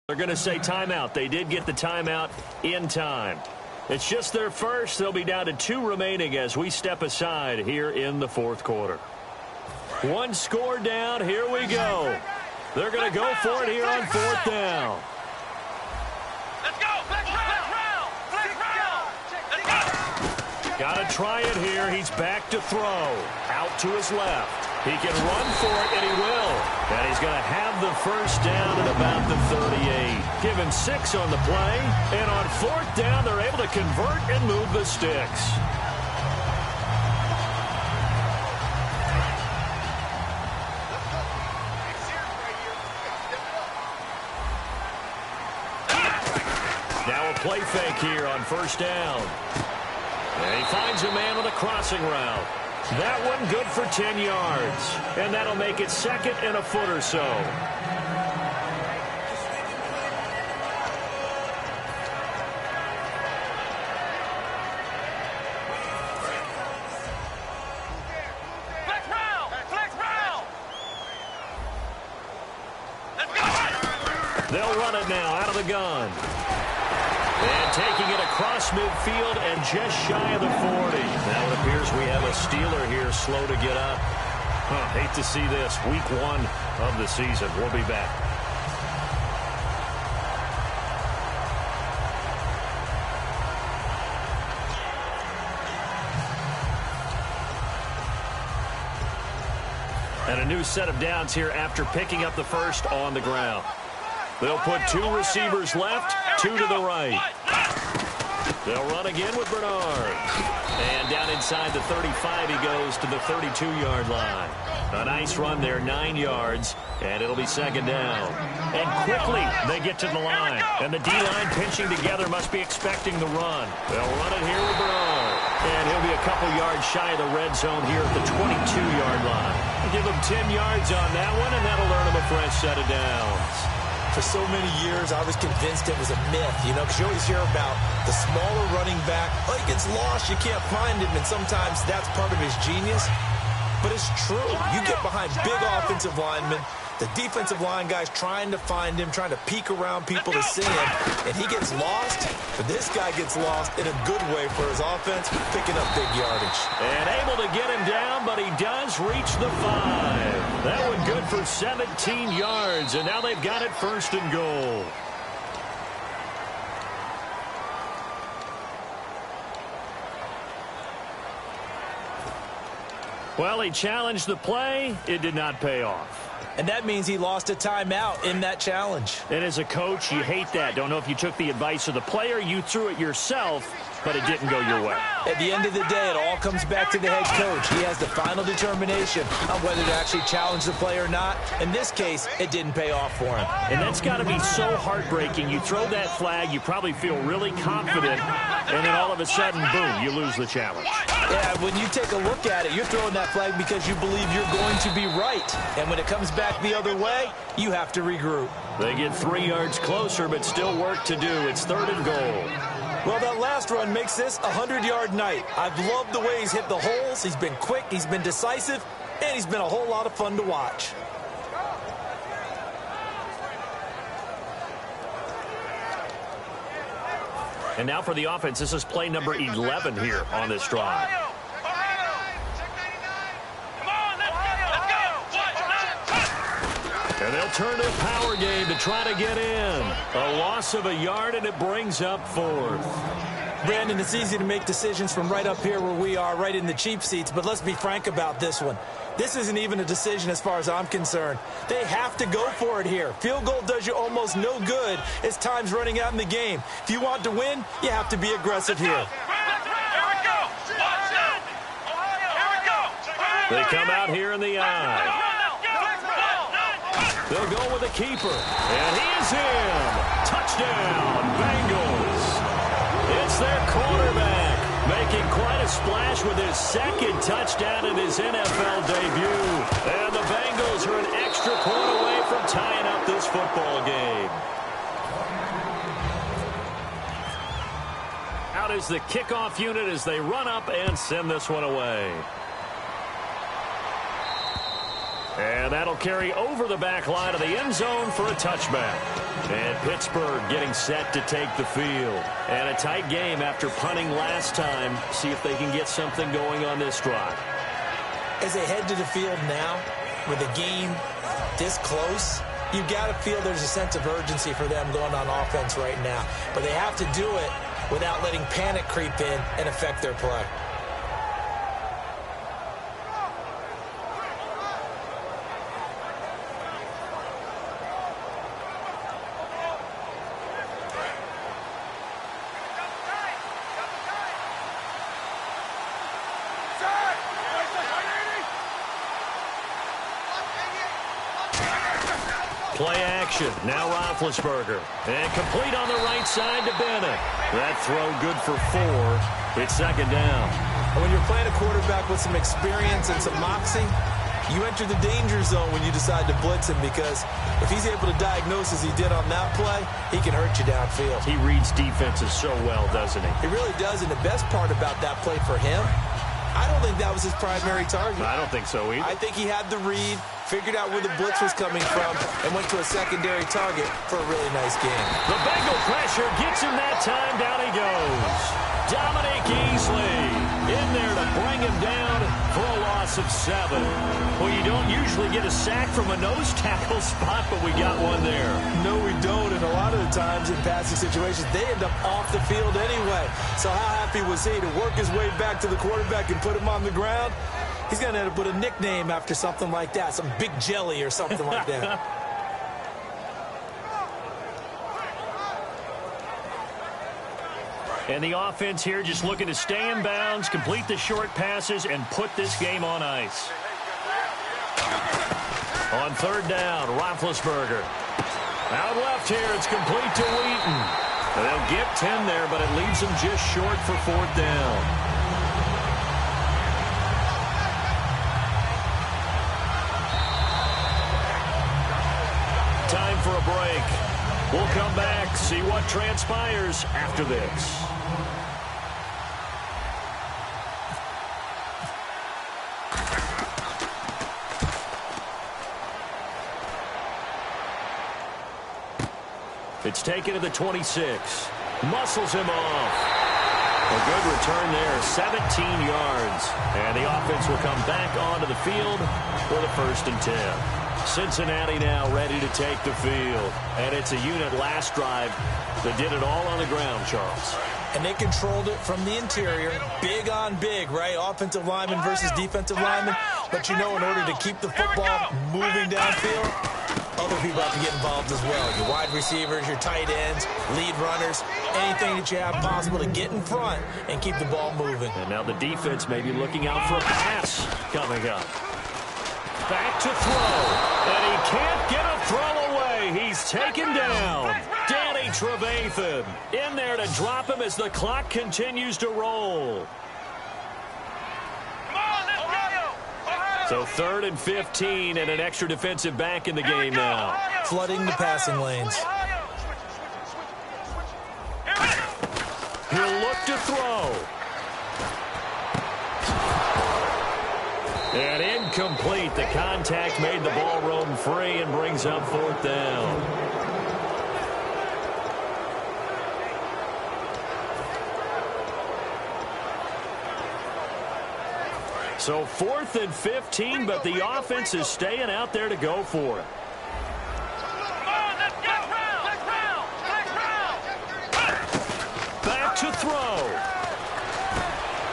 They're going to say timeout. They did get the timeout in time. It's just their first. They'll be down to 2 remaining as we step aside here in the 4th quarter. 1 score down. Here we go. They're going to go for it here on 4th down. Let's go. Flex round. Flex round. Let's go. Got to try it here. He's back to throw. Out to his left. He can run for it, and he will. And he's going to have the first down at about the 38. Given 6 on the play. And on 4th down, they're able to convert and move the sticks. Now a play fake here on 1st down. And he finds a man with a crossing route. That one good for 10 yards. And that'll make it 2nd and a foot or so. Flex round. Flex round. Let's go. They'll run it now out of the gun. And taking it across midfield and just shy of the 40. Now it appears we have a Steeler here slow to get up. Hate to see this. Week 1 of the season. We'll be back. And a new set of downs here after picking up the first on the ground. They'll put 2 receivers left, 2 to the right. They'll run again with Bernard. And down inside the 35, he goes to the 32-yard line. A nice run there, 9 yards, and it'll be 2nd down. And quickly, they get to the line. And the D-line pinching together must be expecting the run. They'll run it here with Bernard. And he'll be a couple yards shy of the red zone here at the 22-yard line. Give him 10 yards on that one, and that'll earn him a fresh set of downs. For so many years, I was convinced it was a myth, because you always hear about the smaller running back. Oh, he gets lost, you can't find him, and sometimes that's part of his genius. But it's true. You get behind big offensive linemen, the defensive line guys trying to find him, trying to peek around people to see him, and he gets lost. But this guy gets lost in a good way for his offense, picking up big yardage. And able to get him down, but he does reach the 5. That one good for 17 yards, and now they've got it 1st and goal. Well, he challenged the play. It did not pay off. And that means he lost a timeout in that challenge. And as a coach, you hate that. Don't know if you took the advice of the player, you threw it yourself, but it didn't go your way. At the end of the day, it all comes back to the head coach. He has the final determination on whether to actually challenge the play or not. In this case, it didn't pay off for him. And that's got to be so heartbreaking. You throw that flag, you probably feel really confident, and then all of a sudden, boom, you lose the challenge. Yeah, when you take a look at it, you're throwing that flag because you believe you're going to be right. And when it comes back the other way, you have to regroup. They get 3 yards closer, but still work to do. It's 3rd and goal. Well, that last run makes this a 100-yard night. I've loved the way he's hit the holes. He's been quick, he's been decisive, and he's been a whole lot of fun to watch. And now for the offense, this is play number 11 here on this drive. And they'll turn to a power game to try to get in. A loss of a yard, and it brings up 4th. Brandon, it's easy to make decisions from right up here where we are, right in the cheap seats, but let's be frank about this one. This isn't even a decision as far as I'm concerned. They have to go for it here. Field goal does you almost no good as time's running out in the game. If you want to win, you have to be aggressive here. They come out here in the eye. They'll go with a keeper. And he is in. Touchdown, Bengals. It's their quarterback making quite a splash with his 2nd touchdown in his NFL debut. And the Bengals are an extra point away from tying up this football game. Out is the kickoff unit as they run up and send this one away. And that'll carry over the back line of the end zone for a touchback. And Pittsburgh getting set to take the field. And a tight game after punting last time. See if they can get something going on this drive. As they head to the field now, with the game this close, you've got to feel there's a sense of urgency for them going on offense right now. But they have to do it without letting panic creep in and affect their play. Play action. Now Roethlisberger. And complete on the right side to Bennett. That throw good for 4. It's 2nd down. When you're playing a quarterback with some experience and some moxie, you enter the danger zone when you decide to blitz him, because if he's able to diagnose as he did on that play, he can hurt you downfield. He reads defenses so well, doesn't he? He really does, and the best part about that play for him, I don't think that was his primary target. I don't think so either. I think he had the read, figured out where the blitz was coming from, and went to a secondary target for a really nice game. The Bengal pressure gets him that time. Down he goes. Dominic Easley in there to bring him down for a loss of 7. Well, you don't usually get a sack from a nose tackle spot, but we got one there. No, we don't, and a lot of the times in passing situations, they end up off the field anyway. So how happy was he to work his way back to the quarterback and put him on the ground? He's going to end up with a nickname after something like that, some Big Jelly or something like that. And the offense here just looking to stay in bounds, complete the short passes, and put this game on ice. On 3rd down, Roethlisberger. Out left here, it's complete to Wheaton. They'll get 10 there, but it leaves them just short for 4th down. Time for a break. We'll come back, see what transpires after this. It's taken to the 26. Muscles him off. A good return there, 17 yards. And the offense will come back onto the field for the 1st and 10. Cincinnati now ready to take the field. And it's a unit last drive that did it all on the ground, Charles. And they controlled it from the interior. Big on big, right? Offensive lineman versus defensive lineman. But you know, in order to keep the football moving downfield, other people have to get involved as well. Your wide receivers, your tight ends, lead runners, anything that you have possible to get in front and keep the ball moving. And now the defense may be looking out for a pass coming up. Back to throw. And he can't get a throw away. He's taken down. Danny Trevathan in there to drop him as the clock continues to roll. So 3rd and 15 and an extra defensive back in the game now. Flooding the passing lanes. He'll look to throw. And incomplete. The contact made the ball roam free and brings up 4th down. So 4th and 15, but the offense is staying out there to go for it. Back to throw.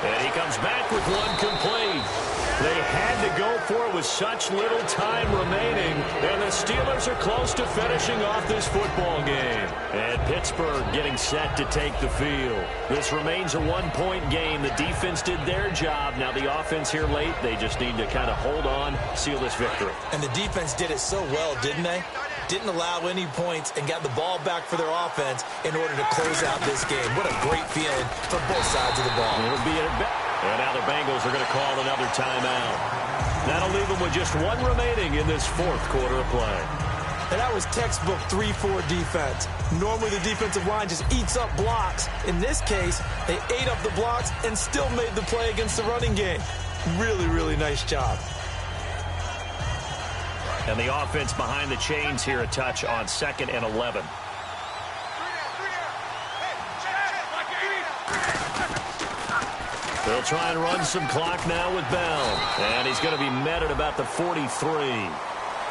And he comes back with one complete. They had to go for it with such little time remaining, and the Steelers are close to finishing off this football game. And Pittsburgh getting set to take the field. This remains a one-point game. The defense did their job. Now the offense here late, they just need to kind of hold on, seal this victory. And the defense did it so well, didn't they? Didn't allow any points and got the ball back for their offense in order to close out this game. What a great feeling for both sides of the ball. It'll be and now the Bengals are going to call another timeout. That'll leave them with just one remaining in this 4th quarter of play. And that was textbook 3-4 defense. Normally the defensive line just eats up blocks. In this case, they ate up the blocks and still made the play against the running game. Really, really nice job. And the offense behind the chains here, a touch on 2nd and 11. They'll try and run some clock now with Bell. And he's going to be met at about the 43.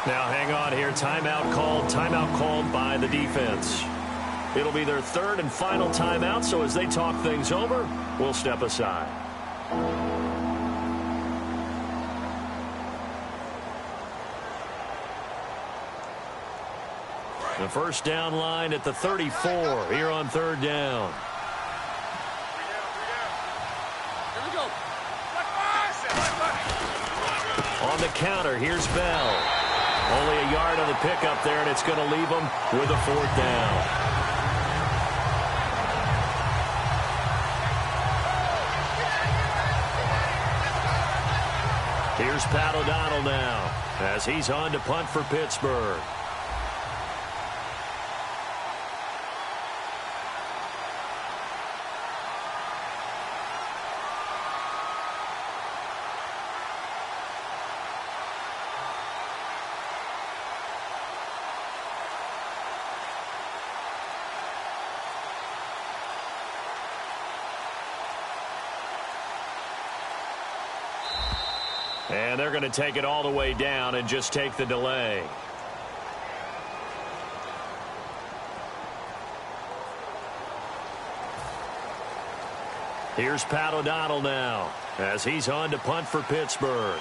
Now hang on here. Timeout called by the defense. It'll be their 3rd and final timeout, so as they talk things over, we'll step aside. The first down line at the 34 here on 3rd down. On the counter, here's Bell. Only a yard on the pickup there, and it's going to leave him with a 4th down. Here's Pat O'Donnell now as he's on to punt for Pittsburgh. And they're going to take it all the way down and just take the delay. Here's Pat O'Donnell now as he's on to punt for Pittsburgh.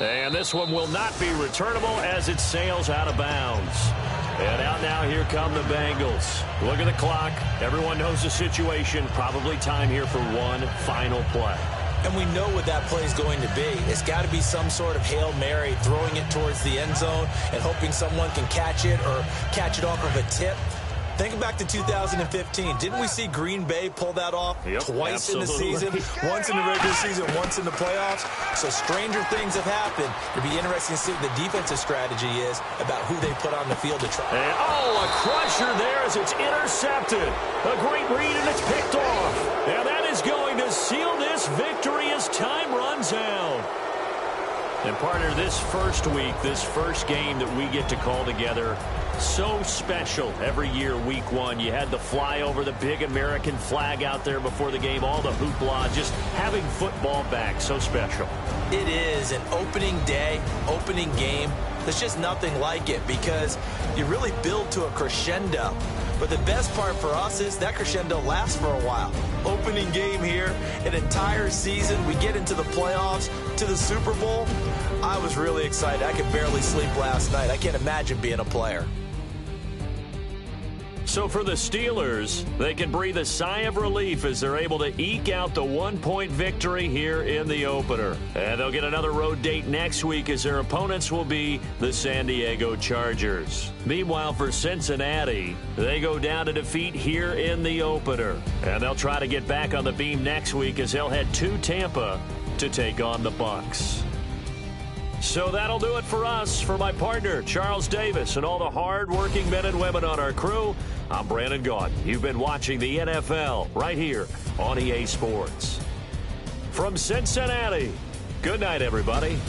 And this one will not be returnable as it sails out of bounds. And out now, here come the Bengals. Look at the clock. Everyone knows the situation. Probably time here for one final play. And we know what that play is going to be. It's got to be some sort of Hail Mary, throwing it towards the end zone and hoping someone can catch it or catch it off of a tip. Think back to 2015. Didn't we see Green Bay pull that off twice in the season? Once in the regular season, once in the playoffs. So stranger things have happened. It'll be interesting to see what the defensive strategy is about who they put on the field to try. And, a crusher there as it's intercepted. A great read, and it's picked off. And that is going to seal this victory as time runs out. And partner, this first week, this first game that we get to call together, so special every year, week one. You had the flyover, the big American flag out there before the game, all the hoopla, just having football back, so special. It is an opening day, opening game. There's just nothing like it because you really build to a crescendo. But the best part for us is that crescendo lasts for a while. Opening game here, an entire season. We get into the playoffs, to the Super Bowl. I was really excited. I could barely sleep last night. I can't imagine being a player. So for the Steelers, they can breathe a sigh of relief as they're able to eke out the 1-point victory here in the opener. And they'll get another road date next week as their opponents will be the San Diego Chargers. Meanwhile, for Cincinnati, they go down to defeat here in the opener. And they'll try to get back on the beam next week as they'll head to Tampa to take on the Bucs. So that'll do it for us. For my partner, Charles Davis, and all the hard-working men and women on our crew, I'm Brandon Gaudin. You've been watching the NFL right here on EA Sports. From Cincinnati, good night, everybody.